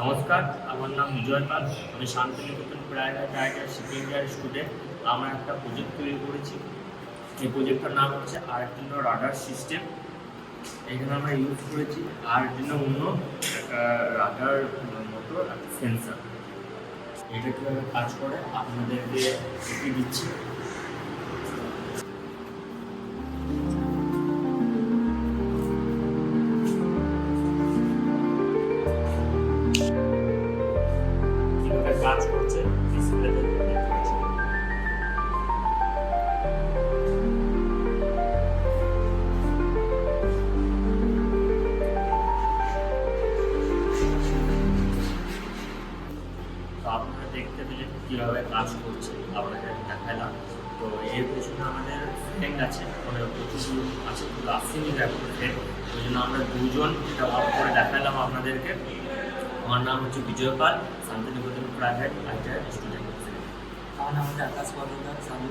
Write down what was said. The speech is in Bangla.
নমস্কার, আমার নাম বিজয় পাল। আমি Santiniketan private ITI second year student. আমরা একটা প্রজেক্ট তৈরি করেছি। এই প্রজেক্টটার নাম হচ্ছে আর্ডিনো রাডার সিস্টেম। এখানে আমরা ইউজ করেছি আর্ডিনো উনো, একটা রাডার মতো একটা সেন্সার। এটা কীভাবে কাজ করে আপনাদেরকে দেখিয়ে দিচ্ছি। কীভাবে কাজ করছে ডিসপ্লেতে দেখাচ্ছি। তো আপনারা দেখতে পেলেন কীভাবে কাজ করছে, আপনাদের দেখালাম। তো এর পেছনে আমাদের ফ্রেন্ড আছে, মানে প্রচুর আছে, কিন্তু আসেনি এখন ফ্রেন্ড। ওই জন্য আমরা দুজন এটা অফ করে দেখালাম আপনাদেরকে। আমার নাম হচ্ছে বিজয় পাল, শান্তিনিকেতন প্রাইভেট আইটিআই স্টুডেন্ট। আমার নাম হচ্ছে আকাশ কর্মকার, সামনে